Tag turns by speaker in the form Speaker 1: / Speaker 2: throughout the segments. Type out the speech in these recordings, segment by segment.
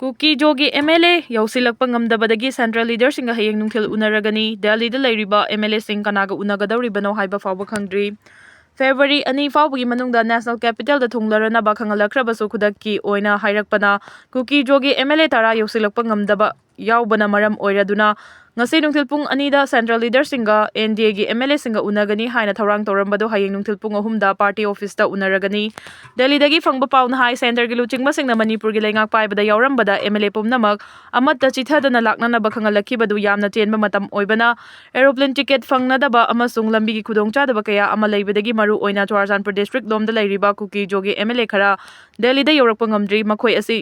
Speaker 1: Kuki Jogi MLA yausilakpa ngamdabadagi central leadersinga hayeng nungthil unaragani Delhi da lairiba MLA sing kanaga unagadawribano haiba fawba khangdri February 2 fawbagi manungda national capital da thunglarana ba khangalakhrabasu khudakki oina hairakpana Kuki Jogi MLA tara yausilakpa ngamdaba yaubana maram oiraduna ngasi nungthil pung 2 da central leadersinga NDA gi MLA singa unagani haina thawrang torambado hayeng nungthil pung 3 da party office da unaragani Delhi dagi fangba pauna hai center gi luchingba singna Manipur gi leingak paibada yaurambada MLA pumnamak amatta chithadana laknana ba khangalakibadu yamna tenba matam oibana aeroplane ticket fangnadaba amasung lambi gi khudongchadaba kaya ama leibadagi maru oina Churachandpur district lomda leiriba Kuki Jogi MLA khara Delhi da yorakpa ngamdri makhoi asi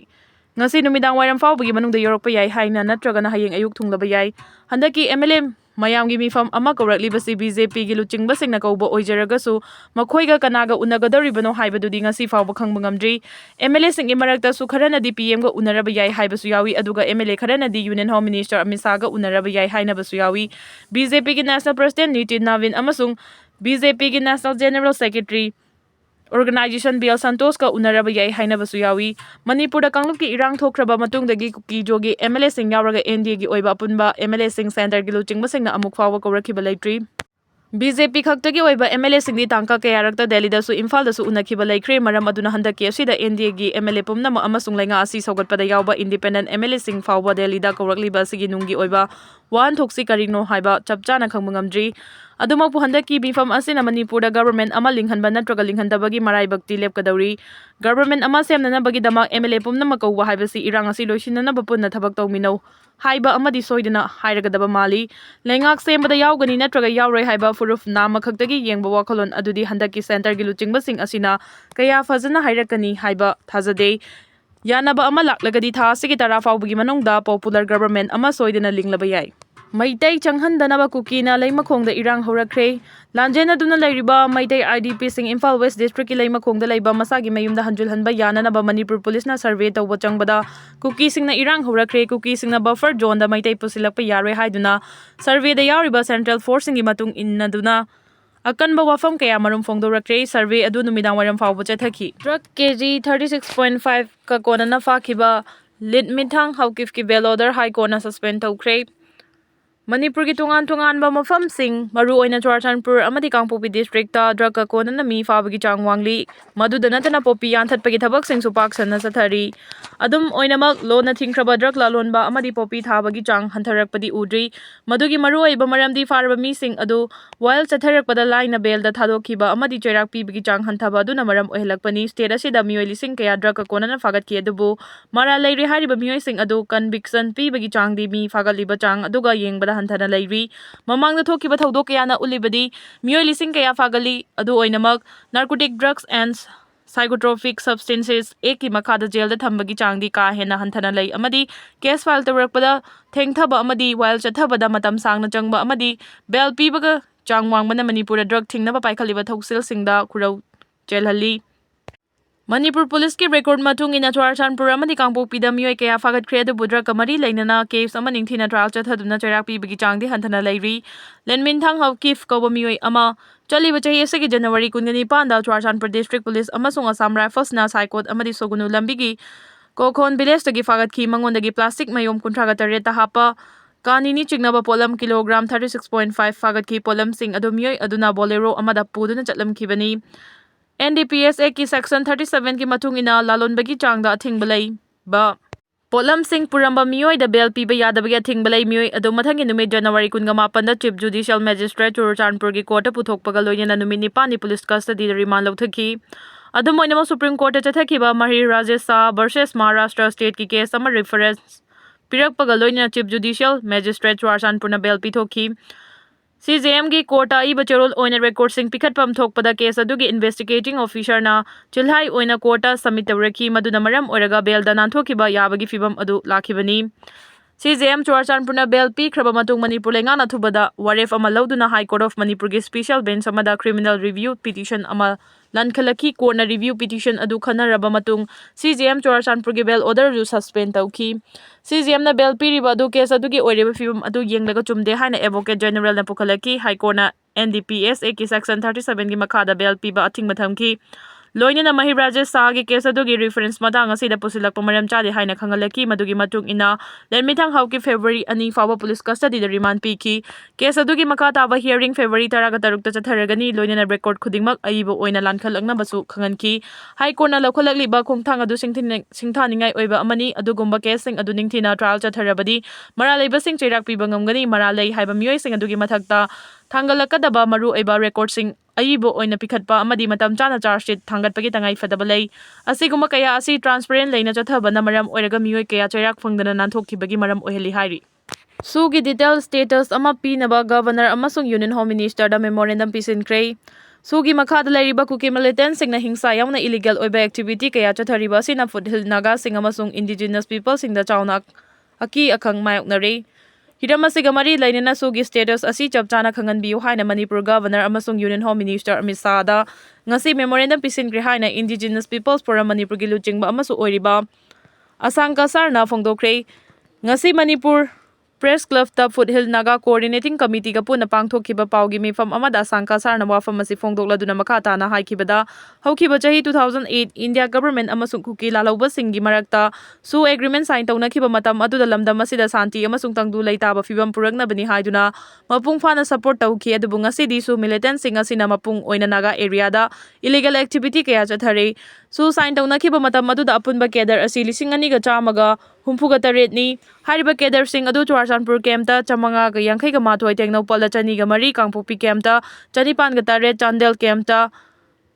Speaker 1: ngasi numidang wairam fawbagi manungda yorakpa yai haina natragana hayeng ayuk thunglaba yai handaki MLA mayamgi mifam ama kaurakliba BJP gi luchingba singna kauba oijaragasu makhoiga kanaga unagadoribano haibadudi ngasi fawba khangba ngamdri MLA singi marakta su kharanadi PM ga unaraba yai haibasu yawi aduga MLA kharanadi Union Home Minister Amit Shah ga unaraba yai hainabasu yawi BJP gi National President Nitin Navin amasung BJP gi National General Secretary Organization BL Santos ka unaraba yai hainabasu yawi Manipur da kangluk ki irang thokraba matungdagi Kuki Jogi MLA sing yauraga NDA gi oiba apunba MLA sing center gi luchingba singna amuk fawba kaurakhiba leitri BJP khaktagi oiba MLA singdi tangka kayarakta Delhi da su Imphal da su unakhiba leikre maram aduna handaki asida NDA gi MLA pumnama amasung lenga asi saugatpada yauba independent MLA sing fawba Delhi da kaurakliba sigi nunggi oiba wan thoksi karino haiba chapchana khangba ngamdri Adumakpu handaki bifam asina Manipur da government ama linghanba natraga linghandabagi marai bakti lepkadauri government ama semnanabagi damak MLA pumnama kauba haibasi irang asi loisinanaba punna thabak tawminau haiba amadi soidana hairagadaba mali lengak sembada yaugani natraga yauroi haiba furuf nama khaktagi yengba wakhalon adudi handaki center gi luchingba sing asina kaya fazana hairakani haiba thazade yanaba ama laklagadi tha sigi tara fawbagi manungda popular government ama soidana linglaba yai Meitei changhandanaba Kuki na leimakhongda irang horakre lanjena duna leiriba Meitei IDP sing Imphal West District ki leimakhongda leiba masagi mayumda hanjulhanba yananaba Manipur police na survey tawba changbada Kuki sing na irang horakre Kuki sing na buffer zone da Meitei pusilakpa yaroi haiduna survey da yauriba central force singi matung innaduna akanba wafam kaya marum phongdorakre survey adu numidang waram fawba chathaki drug kg 36.5 ka konana fakhiba lit mithang haukif ki bail order high kona suspend tawkre Manipur ki tungan-tungan ba mafamsing maru oina Churachandpur amadi Kangpopi district ta drug ka konana mi fabagi chang wangli maduda natana popi yanthatpagi thabak sing supak sanna sathari adum oinamak lo na thingkraba drug lalonba amadi popi thabagi chang hantharakpadi udri madugi maru oiba maramdi faraba mi sing adu while chatharakpada laina bail da thadokhiba amadi cherak pibagi chang hanthaba aduna maram ohelakpani state asida mioi lising kaya drug ka konana fagatki adubu mara leiri hariba mioi sing adu conviction pibagi chang di mi fagaliba chang aduga yengba hantana leiri mamangda thokiba thodok kayana ulibadi mioi lising kaya fagali adu oinamak narcotic drugs and psychotropic substances eki makada jail da thambagi changdi ka hena hantana lei amadi case file tawrakpada thengthaba amadi while chathabada matam sangna changba amadi bail pibaga changwangbana Manipur drug thingnaba paikhaliba thoksil singda khurau jelhalli Manipur police ki record matung ina Churachandpur amadi Kangpopi da mioi kaya fagat khre adu drug kamari leinana case ama ningthina trial chathaduna cherak pibagi changdi hantana leiri lenmin thang haukif koba mioi ama chaliba chahi asagi January 19 da Churachandpur district police amasung Assam Rifles na Saikot amadi Sogunu lambigi Kokhon village tagi fagat ki mangondagi plastic mayom 38 ta hapa kanini chignaba polam kilogram 36.5 fagat ki polam sing adu mioi aduna bolero amada puduna chatlam khibani NDPS ki section 37 ki matungina lalonbagi changda athingbalai ba polam sing puramba mioi da bail piba yadabagi athingbalai mioi adu mathangi numit January 15 da chief judicial magistrate Churachandpur gi court puthokpaga loinena numit 9 ni police custody da remand lauthaki adu moinama Supreme Court chathakiba Mahir Rajesh Shah versus Maharashtra state ki case ama reference pirakpaga loinena chief judicial magistrate Churachandpur na bail pithoki CJM gi court iba cherol oina record sing pikhatpam thokpada case adugi investigating officer na chilhai oina court submit tawraki maduna maram oraga bail da nanthokiba yabagi fibam adu lakhibani CJM Churachandpur na bail pikhraba matung Manipur lenga na thubada waref ama lauduna High Court of Manipur gi special bench amada criminal review petition ama lankhalaki court na review petition adu khanaraba matung CJM Churachandpur gi bail order ju suspend tawki CJM na bail piriba adu case adugi oireba fibam adu yenglaga chumde haina advocate general na pukhalaki High Court na NDPS ki section 37 gi makhada bail piba athing mathamki Loinana Mahirajah Sagi Kesadugi reference Madanga Sida Pusilak Pomaram Chadi Haina Kangalaki Madugi Matung Ina, Let me thank Hauki February Ani Fawa Police Custody the remand Piki, Kesadugi Makata by hearing February Taragataruk Taragani, Loinana record Kudimak, Aibo Oina Lankalagna Basu Kanganki, High Kona Lokalali Bakum Tanga do Singtaninga Eva Amani, Adugumba Kesing, Aduningtina trial Chatarabadi, Marale Basing Chirak Pibangangani, Marale Hibamui Sing Adugi Matakta, Tangalakadaba Maru Eba record sing. Aibo oina pikhatpa amadi matam chana charge sheet thangatpagi tangai fadabalai asiguma kaya asi transparent leina chathabana maram oiraga mioi kaya chairak phangdana nanthokkhibagi maram oheli hairi sugi detail status ama pinaba governor amasung union home minister da memorandum pisinkrei sugi makhada lairiba kuki militant singna hingsa yauna illegal oiba activity kaya chathariba sina foothill naga sing amasung indigenous people singda chauna aki akhang mayoknare Hiramasiga Mari Lainina Sugi status asi chapchana Kanganbiu Haina Manipur Governor amasung Union Home Minister Misada ngasi memorandum pisingri Haina Indigenous Peoples Forum Manipur gi luchingba amasu oiriba Asangka Sarna Fongdokre ngasi Manipur Press Club ta Foothill Naga Coordinating Committee ka puna pangthokhiba paugi mifam amada Asangka Sarna wafam asi fongdokladuna makata na haikibada haukiba chahi 2008 India government amasung Kuki lalauba singgi marakta su agreement sign tawnakiba matam aduda lamdam asida santi amasung tangdu leitaba fibam puraknabani haiduna mapung fana support tawki adubu ngasidi su militant sing asina mapung oina naga area da illegal activity kaya chathare su sign tawnakiba matam aduda apunba kedar asi 2,250 humpuga taretni hariba kedar sing adu Churachandpur camta chamanga ga yangkhai ga mathoi tengnopal chani ga mari kangpopi camta chanipan ga taret Chandel camta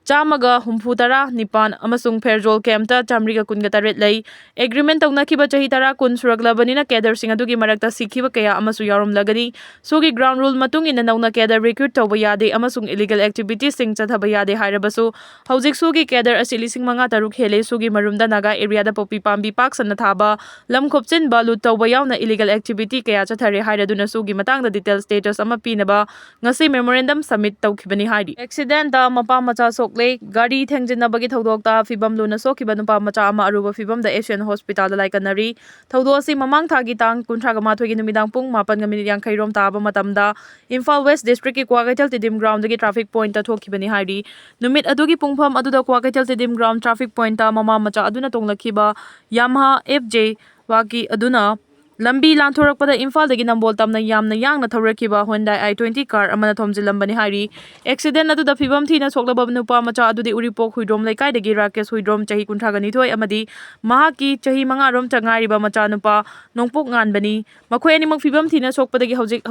Speaker 1: Chamaga Humputara Nipan amasung Ferjol Camta Chamriga Kunga Taret Lay Agreement Tawnakiba Chahi Tara Kun Suraglabanina Kedar Singadugi Marakta Sikhiba Kaya Amasu Yarum Lagani Sugi ground rule matung ina nauna Kedar recruit tawba yade amasung illegal activities sing chathaba yade hairabasu Hauzik Sugi Kedar asi 5,000 hele Sugi Marumda Naga area da popi pambi pak sana thaba lam khopchin balut tawba yauna illegal activity kaya chathare hairaduna Sugi matangda detail status ama pinaba ngasi memorandum submit tawkhibani hairi accident da Mapa Macha Sokle Gari Thengjinabagi Thodokta Fibam Luna Sokiba Nupa Macha ama aruba Fibam da Asian Hospital da Laikanari Thodo asi mamang thagi tang kunthraga mathoi gi numidang pung 8:50 rom taba matamda Imphal West District ki Kwagaitel Tidim Ground gi traffic point ta thokhibani hairi numit adugi pungpham aduda Kwagaitel Tidim Ground traffic point ta Mama Macha aduna tonglakhiba Yamaha FJ waki aduna Lambi Lantorakpada Imphal dagi Nambol tamna yamna yangna thawrakiba Hyundai i20 car amana thomjilambani hairi accident adu da phibam thina soklaba nupa macha adudi uripok huidrom laikai dagi Rakesh huidrom chahi 32 amadi mahaki chahi 5 rom changariba macha nupa nongpok nganbani makhoi animak phibam thina sokpadagi hojik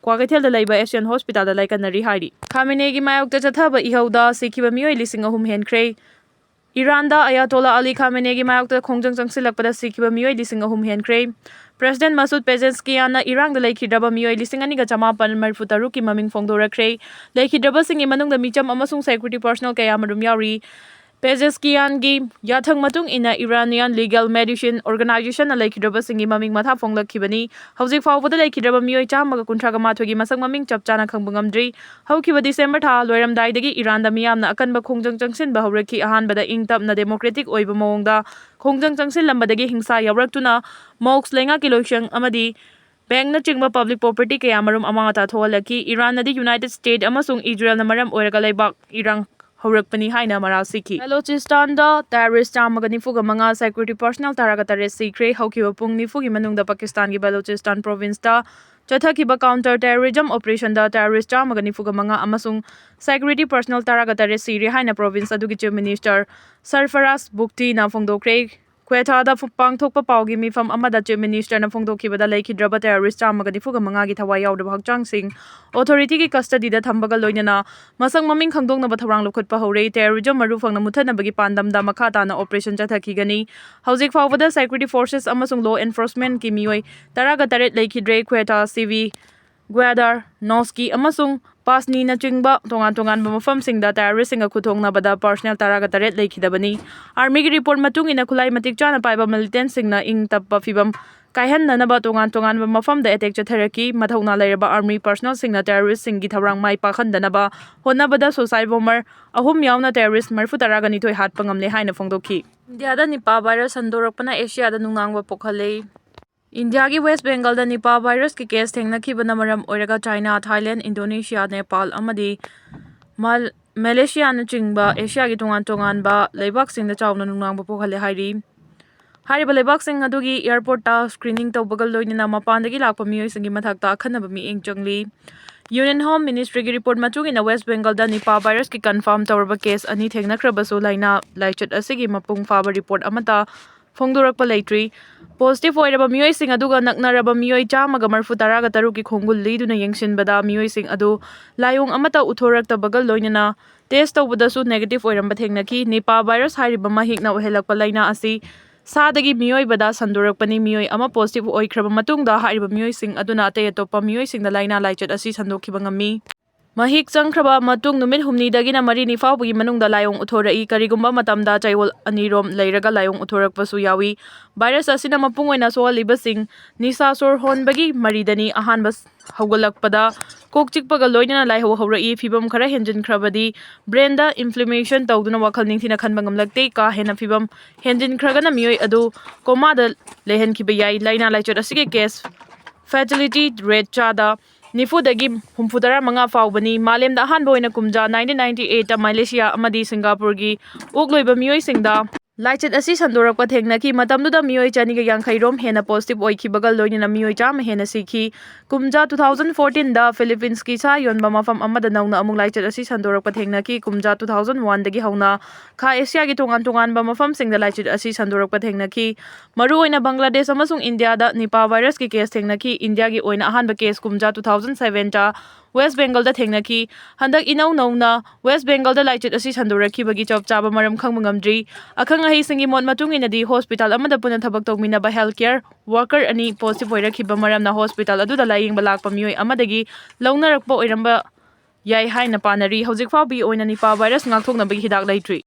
Speaker 1: Kwagaithel da laiba Asian Hospital da laikanari hairi Khamenei mayokta chathaba ihauda sikhiba mioi 3,000 henkrei Iranda Ayatollah Ali Khamenei mayokta khongjang changsilakpada sikhiba mioi 3,000 henkrei President Masoud Pezeshkianna Irang da laikhidraba mioi 2,946 ki maming fongdorakre laikhidraba singi manungda micham amasung security personnel kaya marum yauri Pezeshkian gi yathang matung ina Iranian Legal Medicine Organization na laikhidraba singi maming matha fonglakhibani hauzik fawbada laikhidraba mioi 153 gi masang maming chapchana khangbungamdri haukiba December tha loiramdai dagi Iran da miyamna akanba khongjang changsin ba haurakhi ahanbada ingtapna democratic oiba mawngda khongjang changsin lambadagi hingsa yawraktuna Mox lenga kiloshang amadi Bank na chingba public property kaya marum amanga ta thoalaki Iran na di United States amasung Israel na maram oiraga laibak Irang haurakpani haina maral sikhi Balochistan da terrorist chamaga nifuga manga security personnel taraga tare sikre haukiba pung nifugi manungda Pakistan gi Balochistan province da Chathakiba counter terrorism operation da terrorist chamaga nifuga manga amasung security personnel taraga tare siri haina province adugi chief minister Sarfaraz Bukti na fongdokre Kweta da pangthokpa paugi mifam amada chief minister na fongdokhibada laikhidraba terrorist chamaga nifuga manga gi thawai yaudaba hakchang sing authority ki custody da thambaga loinana masang maming khangdongna ba tharang lokhotpa hore terrorism maru phangna muthana bagi pandam da makhata na operation chathakigani hauzik fawbada security forces amasung law enforcement ki mioi taraga taret laikhidre Kweta CV Gwadar Noski amasung Pasni na chingba tongan mafam singda terrorist singa kuthongna bada personnel taraga taret laikhidabani army gi report matung ina khulai matik chana paiba militant singna ing tappa fibam kaihan nanaba tongan mafam da attack chatharaki mathauna lairaba army personnel singna terrorist singi thaurang mai pakhandanaba honnabada suicide bomber ahum yauna terrorist marfu taraga nithoi hatpa ngamle haina fongdokhi India da Nipah virus sandorakpana Asia da nungnangba pokhale India ki West Bengal da Nipah virus ki case thengnakhibana maram oiraga China, Thailand, Indonesia, Nepal amadi ꯃꯦꯂꯦꯁꯤꯌꯥꯅꯆꯤꯡꯕ ꯑꯦꯁꯤꯌꯥꯒꯤ ꯇꯣꯉꯥꯟ-ꯇꯣꯉꯥꯟꯕ ꯂꯩꯕꯥꯛꯁꯤꯡꯗ ꯆꯥꯎꯅ ꯅꯨꯡꯅꯥꯡꯕ ꯄꯣꯛꯍꯜꯂꯦ ꯍꯥꯏꯔꯤ꯫ ꯍꯥꯏꯔꯤꯕ ꯂꯩꯕꯥꯛꯁꯤꯡ ꯑꯗꯨꯒꯤ ꯑꯦꯌꯔꯄꯣꯔꯠꯇ screening ꯇꯧꯕꯒ ꯂꯣꯏꯅꯅ ꯃꯄꯥꯟꯗꯒꯤ ꯂꯥꯛꯄ ꯃꯤꯑꯣꯏꯁꯤꯡꯒꯤ ꯃꯊꯛꯇ ꯑꯈꯟꯅꯕ ꯃꯤꯠꯌꯦꯡ ꯆꯪꯂꯤ꯫ ꯌꯨꯅꯤꯌꯟ ꯍꯣꯝ ꯃꯤꯅꯤꯁꯇ꯭ꯔꯤꯒꯤ ꯔꯤꯄꯣꯔꯠ ꯃꯇꯨꯡꯏꯟꯅ ꯋꯦꯁ ꯕꯦꯡꯒꯜꯗ ꯅꯤꯄꯥ ꯚꯥꯏꯔꯁꯀꯤ ꯀꯟꯐꯥꯔꯝ ꯇꯧꯔꯕ ꯀꯦꯁ 2 ꯊꯦꯡꯅꯈ꯭ꯔꯕꯁꯨ ꯂꯥꯏꯅꯥ ꯂꯥꯏꯆꯠ ꯑꯁꯤꯒꯤ ꯃꯄꯨꯡ ꯐꯥꯕ ꯔꯤꯄꯣꯔꯠ ꯑꯃꯠꯇ ꯐꯣꯡꯗꯣꯔꯛꯄ ꯂꯩꯇ꯭ꯔꯤ꯫ ꯄꯣꯖꯤꯇꯤꯚ ꯑꯣꯏꯔꯕ ꯃꯤꯑꯣꯏꯁꯤꯡ ꯑꯗꯨꯒ ꯅꯛꯅꯔꯕ ꯃꯤꯑꯣꯏ 136ꯒꯤ ꯈꯣꯡꯒꯨꯜ ꯂꯤꯗꯨꯅ ꯌꯦꯡꯁꯤꯟꯕꯗ ꯃꯤꯑꯣꯏꯁꯤꯡ ꯑꯗꯨ ꯂꯥꯏꯑꯣꯡ ꯑꯃꯠꯇ ꯎꯠꯊꯣꯔꯛꯇꯕꯒ ꯂꯣꯏꯅꯅ ꯇꯦꯁ ꯇꯧꯕꯗꯁꯨ ꯅꯦꯒꯦꯇꯤꯚ ꯑꯣꯏꯔꯝꯕ ꯊꯦꯡꯅꯈꯤ꯫ ꯅꯤꯄꯥ ꯚꯥꯏꯔꯁ ꯍꯥꯏꯔꯤꯕ ꯃꯍꯤꯛꯅ ꯑꯣꯏꯍꯜꯂꯛꯄ ꯂꯥꯏꯅꯥ ꯑꯁꯤ ꯁꯥꯗꯒꯤ ꯃꯤꯑꯣꯏꯕꯗ ꯁꯟꯗꯣꯔꯛꯄꯅꯤ꯫ ꯃꯤꯑꯣꯏ ꯑꯃ ꯄꯣꯖꯤꯇꯤꯚ ꯑꯣꯏꯈ꯭ꯔꯕ ꯃꯇꯨꯡꯗ ꯍꯥꯏꯔꯤꯕ ꯃꯤꯑꯣꯏꯁꯤꯡ ꯑꯗꯨꯅ ꯑꯇꯩ ꯑꯇꯣꯞꯄ ꯃꯤꯑꯣꯏꯁꯤꯡꯗ ꯂꯥꯏꯅꯥ ꯂꯥꯏꯆꯠ ꯑꯁꯤ ꯁꯟꯗꯣꯛꯈꯤꯕ ꯉꯝꯃꯤ꯫ ꯃꯍꯤꯛ ꯆꯪꯈ꯭ꯔꯕ ꯃꯇꯨꯡ ꯅꯨꯃꯤꯠ 8ꯗꯒꯤꯅ 4ꯅꯤ ꯐꯥꯎꯕꯒꯤ ꯃꯅꯨꯡꯗ ꯂꯥꯏꯑꯣꯡ ꯎꯠꯊꯣꯔꯛꯏ꯫ ꯀꯔꯤꯒꯨꯝꯕ ꯃꯇꯝꯗ ꯆꯌꯣꯜ 2ꯔꯣꯝ ꯂꯩꯔꯒ ꯂꯥꯏꯑꯣꯡ ꯎꯠꯊꯣꯔꯛꯄꯁꯨ ꯌꯥꯎꯏ꯫ ꯚꯥꯏꯔꯁ ꯑꯁꯤꯅ ꯃꯄꯨꯡ ꯑꯣꯏꯅ ꯁꯣꯛꯍꯜꯂꯤꯕꯁꯤꯡ ꯅꯤꯁꯥ ꯁꯣꯔ ꯍꯣꯟꯕꯒꯤ ꯃꯔꯤꯗꯅꯤ꯫ ꯑꯍꯥꯟꯕ ꯍꯧꯒꯠꯂꯛꯄꯗ ꯀꯣꯛ ꯆꯤꯛꯄꯒ ꯂꯣꯏꯅꯅ ꯂꯥꯏꯍꯧ ꯍꯧꯔꯛꯏ꯫ ꯐꯤꯚꯝ ꯈꯔ ꯍꯦꯟꯖꯤꯟꯈ꯭ꯔꯕꯗꯤ ꯕ꯭ꯔꯦꯟꯗ ꯏꯟꯐ꯭ꯂꯦꯃꯦꯁꯟ ꯇꯧꯗꯨꯅ ꯋꯥꯈꯜ ꯅꯤꯡꯊꯤꯅ ꯈꯟꯕ ꯉꯝꯂꯛꯇꯦ꯫ ꯀꯥ ꯍꯦꯟꯅ ꯐꯤꯚꯝ ꯍꯦꯟꯖꯤꯟꯈ꯭ꯔꯒꯅ ꯃꯤꯑꯣꯏ ꯑꯗꯨ ꯀꯣꯃꯥꯗ ꯂꯩꯍꯟꯈꯤꯕ ꯌꯥꯏ꯫ ꯂꯥꯏꯅꯥ ꯂꯥꯏꯆꯠ ꯑꯁꯤꯒꯤ ꯀꯦꯁ ꯐꯦꯇꯤꯂꯤꯇꯤ ꯔꯦꯠ ꯆꯥꯗ 90ꯗꯒꯤ 35 ꯐꯥꯎꯕꯅꯤ꯫ ꯃꯥꯂꯦꯝꯗ ꯑꯍꯥꯟꯕ ꯑꯣꯏꯅ ꯀꯨꯝꯖꯥ 1998ꯇ ꯃꯂꯦꯁꯤꯌꯥ ꯑꯃꯗꯤ ꯁꯤꯡꯒꯥꯄꯨꯔꯒꯤ ꯑꯣꯛ ꯂꯣꯏꯕ ꯃꯤꯑꯣꯏꯁꯤꯡꯗ ꯂꯥꯏꯆꯠ ꯑꯁꯤ ꯁꯟꯗꯣꯔꯛꯄ ꯊꯦꯡꯅꯈꯤ꯫ ꯃꯇꯝꯗꯨꯗ ꯃꯤꯑꯣꯏ 250ꯔꯣꯝ ꯍꯦꯟꯅ ꯄꯣꯖꯤꯇꯤꯚ ꯑꯣꯏꯈꯤꯕꯒ ꯂꯣꯏꯅꯅ ꯃꯤꯑꯣꯏ 100 ꯍꯦꯟꯅ ꯁꯤꯈꯤ꯫ ꯀꯨꯝꯖꯥ 2014ꯗ ꯐꯤꯂꯤꯄꯤꯟꯁꯀꯤ ꯁꯥ ꯌꯣꯟꯕ ꯃꯐꯝ ꯑꯃꯗ ꯅꯧꯅ ꯑꯃꯨꯛ ꯂꯥꯏꯆꯠ ꯑꯁꯤ ꯁꯟꯗꯣꯔꯛꯄ ꯊꯦꯡꯅꯈꯤ꯫ ꯀꯨꯝꯖꯥ 2001ꯗꯒꯤ ꯍꯧꯅ ꯈꯥ ꯑꯦꯁꯤꯌꯥꯒꯤ ꯇꯣꯉꯥꯟ-ꯇꯣꯉꯥꯟꯕ ꯃꯐꯝꯁꯤꯡꯗ ꯂꯥꯏꯆꯠ ꯑꯁꯤ ꯁꯟꯗꯣꯔꯛꯄ ꯊꯦꯡꯅꯈꯤ꯫ ꯃꯔꯨꯑꯣꯏꯅ ꯕꯪꯒ꯭ꯂꯥꯗꯦꯁ ꯑꯃꯁꯨꯡ ꯏꯟꯗꯤꯌꯥꯗ ꯅꯤꯄꯥ ꯚꯥꯏꯔꯁꯀꯤ ꯀꯦꯁ ꯊꯦꯡꯅꯈꯤ꯫ ꯏꯟꯗꯤꯌꯥꯒꯤ ꯑꯣꯏꯅ ꯑꯍꯥꯟꯕ ꯀꯦꯁ ꯀꯨꯝꯖꯥ 2007ꯇ ꯋꯦꯁ ꯕꯦꯡꯒꯜꯗ ꯊꯦꯡꯅꯈꯤ꯫ ꯍꯟꯗꯛ ꯏꯅꯧ ꯅꯧꯅ ꯋꯦꯁ ꯕꯦꯡꯒꯜꯗ ꯂꯥꯏꯆꯠ ꯑꯁꯤ ꯁꯟꯗꯣꯔꯛꯈꯤꯕꯒꯤ ꯆꯞ ꯆꯥꯕ ꯃꯔꯝ ꯈꯪꯕ ꯉꯝꯗ꯭ꯔꯤ꯫ ꯑꯈꯪ-ꯑꯍꯩꯁꯤꯡꯒꯤ ꯃꯣꯠ ꯃꯇꯨꯡꯏꯟꯅꯗꯤ ꯍꯣꯁꯄꯤꯇꯥꯜ ꯑꯃꯗ ꯄꯨꯟꯅ ꯊꯕꯛ ꯇꯧꯃꯤꯟꯅꯕ ꯍꯦꯜꯊ ꯀꯦꯌꯔ ꯋꯥꯔꯀꯔ 2 ꯄꯣꯖꯤꯇꯤꯚ ꯑꯣꯏꯔꯛꯈꯤꯕ ꯃꯔꯝꯅ ꯍꯣꯁꯄꯤꯇꯥꯜ ꯑꯗꯨꯗ ꯂꯥꯌꯦꯡꯕ ꯂꯥꯛꯄ ꯃꯤꯑꯣꯏ ꯑꯃꯗꯒꯤ ꯂꯧꯅꯔꯛꯄ ꯑꯣꯏꯔꯝꯕ ꯌꯥꯏ ꯍꯥꯏꯅ ꯄꯥꯅꯔꯤ꯫ ꯍꯧꯖꯤꯛ ꯐꯥꯎꯕꯒꯤ ꯑꯣꯏꯅ ꯅꯤꯄꯥ ꯚꯥꯏꯔꯁ ꯉꯥꯛꯊꯣꯛꯅꯕꯒꯤ ꯍꯤꯗꯥꯛ ꯂꯩꯇ꯭ꯔꯤ꯫